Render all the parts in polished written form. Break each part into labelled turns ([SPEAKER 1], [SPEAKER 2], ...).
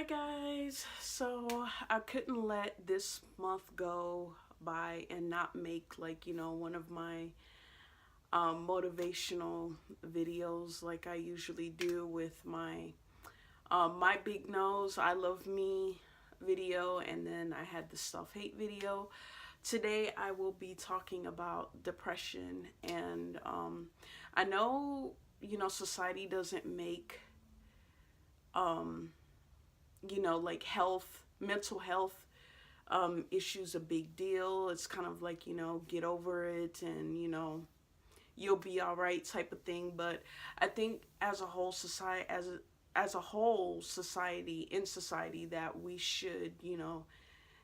[SPEAKER 1] Hi guys, so I couldn't let this month go by and not make one of my motivational videos like I usually do with my big nose I love me video, and then I had the self-hate video. Today I will be talking about depression, and I know society doesn't make like mental health issues a big deal. It's kind of like, get over it and, you'll be all right type of thing. But I think as a whole society, as a whole society, in society, that we should,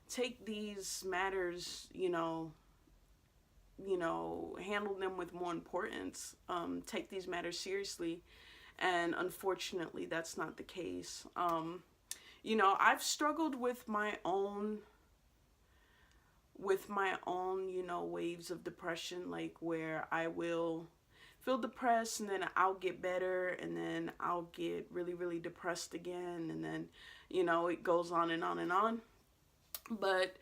[SPEAKER 1] take these matters, handle them with more importance, take these matters seriously. And unfortunately, that's not the case. I've struggled with my own, waves of depression, like where I will feel depressed and then I'll get better and then I'll get really, really depressed again, and then, it goes on and on and on. But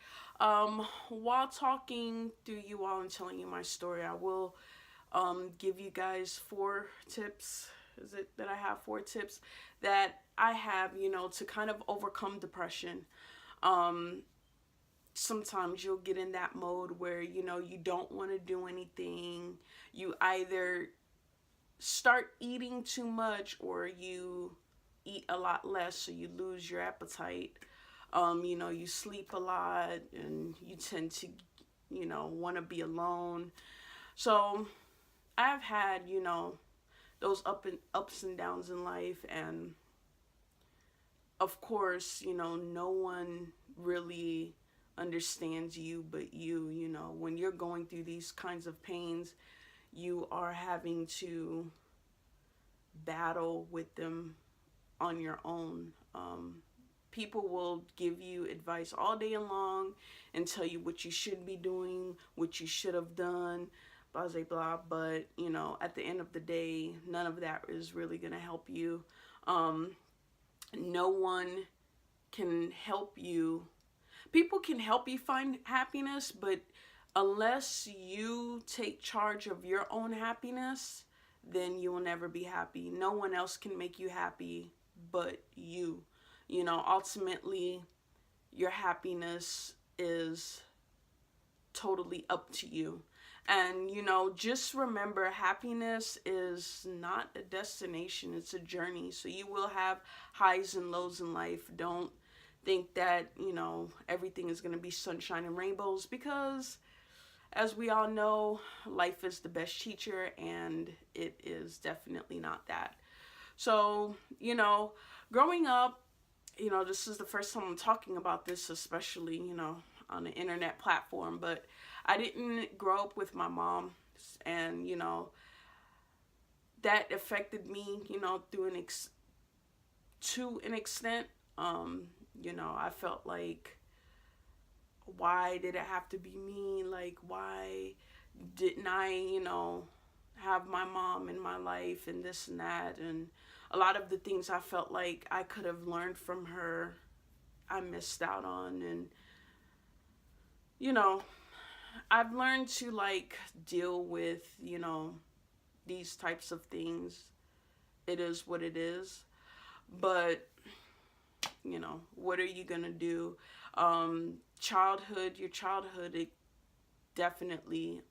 [SPEAKER 1] while talking through you all and telling you my story, I will give you guys 4 tips. Is it that I have 4 tips that I have, to kind of overcome depression? Sometimes you'll get in that mode where, you don't want to do anything. You either start eating too much or you eat a lot less, so you lose your appetite. You sleep a lot and you tend to, want to be alone. So I've had, those ups and downs in life, and of course, no one really understands you but you. When you're going through these kinds of pains, you are having to battle with them on your own. People will give you advice all day long and tell you what you should be doing, what you should have done, blah, blah, blah. But, at the end of the day, none of that is really going to help you. No one can help you. People can help you find happiness, but unless you take charge of your own happiness, then you will never be happy. No one else can make you happy but you. Ultimately, your happiness is totally up to you. And, just remember, happiness is not a destination, it's a journey. So you will have highs and lows in life. Don't think that, everything is going to be sunshine and rainbows, because as we all know, life is the best teacher, and it is definitely not that. So, growing up, this is the first time I'm talking about this, especially, on an internet platform, but I didn't grow up with my mom, and, that affected me, to an extent. I felt like, why did it have to be me? Like, why didn't I, have my mom in my life, and this and that, and a lot of the things I felt like I could have learned from her, I missed out on. And, I've learned to deal with, these types of things. It is what it is. But, what are you gonna do? Your childhood, it definitely,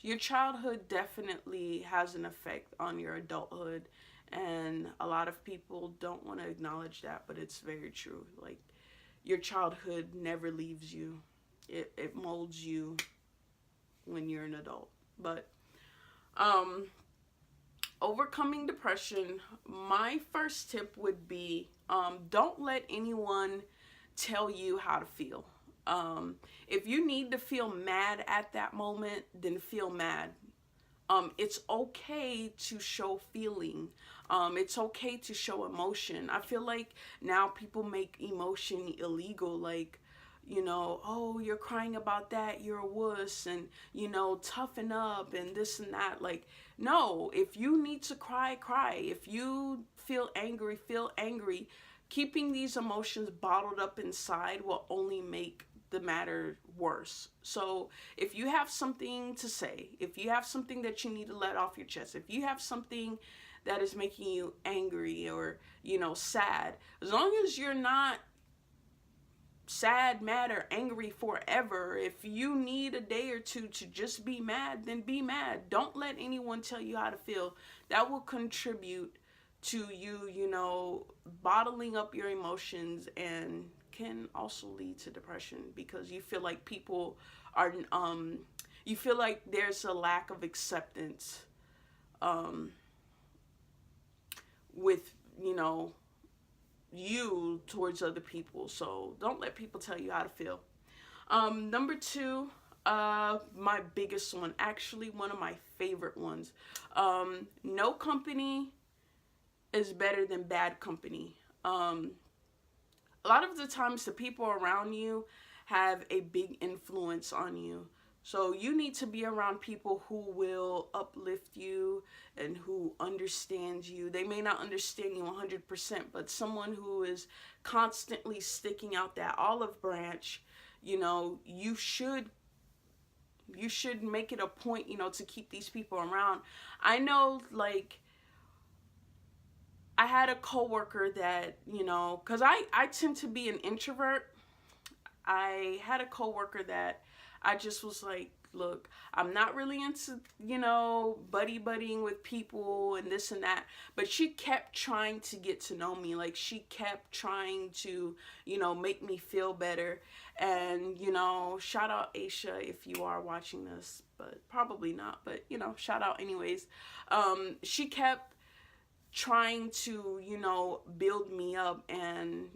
[SPEAKER 1] your childhood definitely has an effect on your adulthood, and a lot of people don't want to acknowledge that, but it's very true. Like, your childhood never leaves you. It molds you when you're an adult. But overcoming depression, my first tip would be, don't let anyone tell you how to feel. If you need to feel mad at that moment, then feel mad. It's okay to show feeling. It's okay to show emotion. I feel like now people make emotion illegal. Like, oh, you're crying about that, you're a wuss, and, toughen up and this and that. Like, no, if you need to cry, cry. If you feel angry, feel angry. Keeping these emotions bottled up inside will only make the matter worse. So if you have something to say, if you have something that you need to let off your chest, if you have something that is making you angry or, sad, as long as you're not sad, mad, or angry forever, if you need a day or two to just be mad, then be mad. Don't let anyone tell you how to feel. That will contribute to you, bottling up your emotions, and can also lead to depression, because you feel like people are, you feel like there's a lack of acceptance with, you towards other people. So don't let people tell you how to feel. Number two, my biggest one, actually one of my favorite ones. No company is better than bad company. A lot of the times the people around you have a big influence on you. So you need to be around people who will uplift you and who understand you. They may not understand you 100%, but someone who is constantly sticking out that olive branch, you should make it a point, to keep these people around. I know, like, I had a coworker that, because I tend to be an introvert. I had a coworker that I just was like, look, I'm not really into, buddying with people and this and that. But she kept trying to get to know me. Like, she kept trying to, make me feel better. And, shout out Aisha if you are watching this, but probably not. But, shout out anyways. She kept trying to, build me up, and,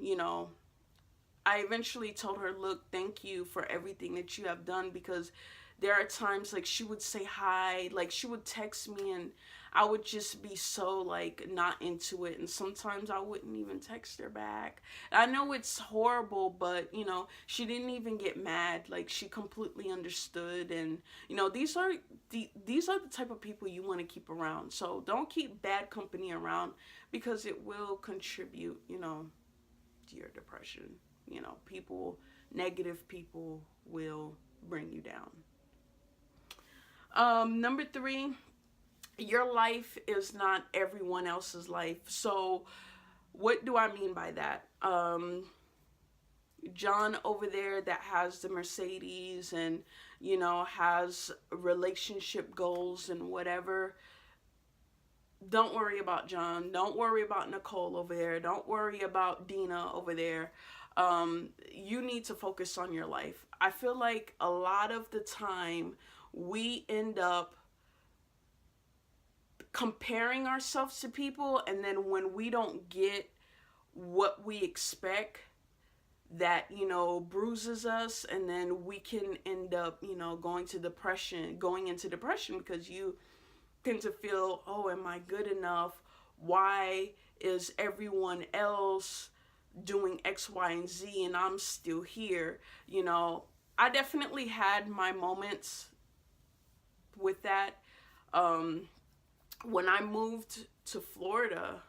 [SPEAKER 1] I eventually told her, look, thank you for everything that you have done, because there are times, like, she would say hi, like, she would text me, and I would just be so, like, not into it, and sometimes I wouldn't even text her back. I know it's horrible, but, she didn't even get mad. Like, she completely understood, and, these are the type of people you want to keep around. So don't keep bad company around, because it will contribute, to your depression. Negative people will bring you down. Number three, your life is not everyone else's life. So what do I mean by that? John over there that has the Mercedes and, has relationship goals and whatever. Don't worry about John. Don't worry about Nicole over there. Don't worry about Dina over there. You need to focus on your life. I feel like a lot of the time we end up comparing ourselves to people, and then when we don't get what we expect, that, bruises us, and then we can end up, going into depression, because you tend to feel, oh, am I good enough? Why is everyone else doing X, Y, and Z, and I'm still here? I definitely had my moments with that. When I moved to Florida,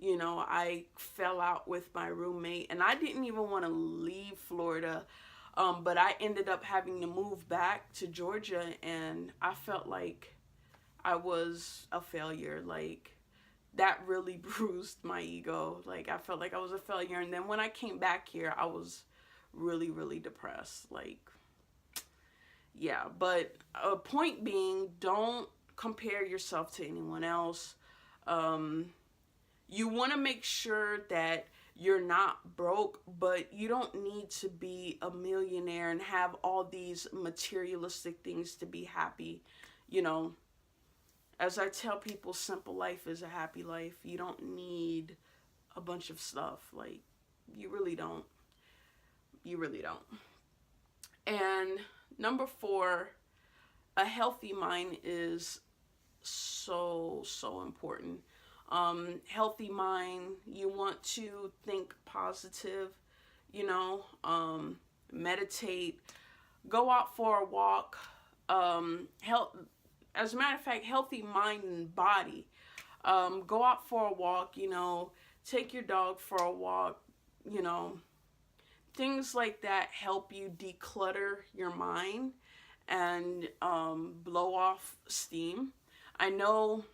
[SPEAKER 1] I fell out with my roommate, and I didn't even want to leave Florida, but I ended up having to move back to Georgia, and I felt like I was a failure. Like, that really bruised my ego. Like, I felt like I was a failure. And then when I came back here, I was really, really depressed. Like, yeah. But a point being, don't compare yourself to anyone else. You want to make sure that you're not broke, but you don't need to be a millionaire and have all these materialistic things to be happy. As I tell people, simple life is a happy life. You don't need a bunch of stuff. Like, you really don't. You really don't. And number four, a healthy mind is so, so important. Healthy mind, you want to think positive, meditate, go out for a walk. Health, as a matter of fact, healthy mind and body. Go out for a walk, you know, take your dog for a walk, you know, things like that help you declutter your mind and blow off steam. I know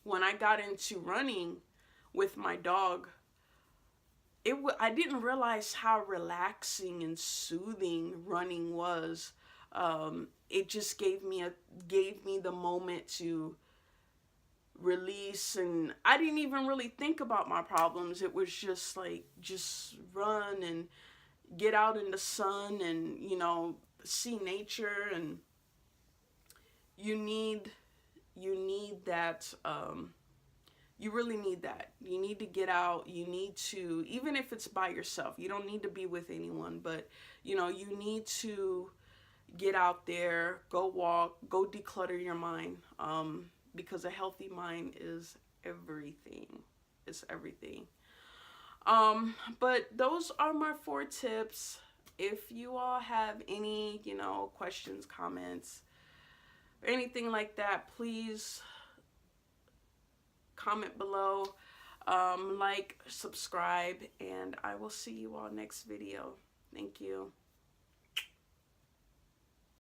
[SPEAKER 1] when I got into running with my dog, I didn't realize how relaxing and soothing running was. It just gave me the moment to release, and I didn't even really think about my problems. It was just like, just run and get out in the sun and, you know, see nature. And you need that, you really need that. You need to get out. You need to, even if it's by yourself, you don't need to be with anyone, but you know, you need to get out there, go walk, go declutter your mind, because a healthy mind is everything. It's everything. But those are my 4 tips. If you all have any, you know, questions, comments, or anything like that, please comment below, like, subscribe, and I will see you all next video. Thank you.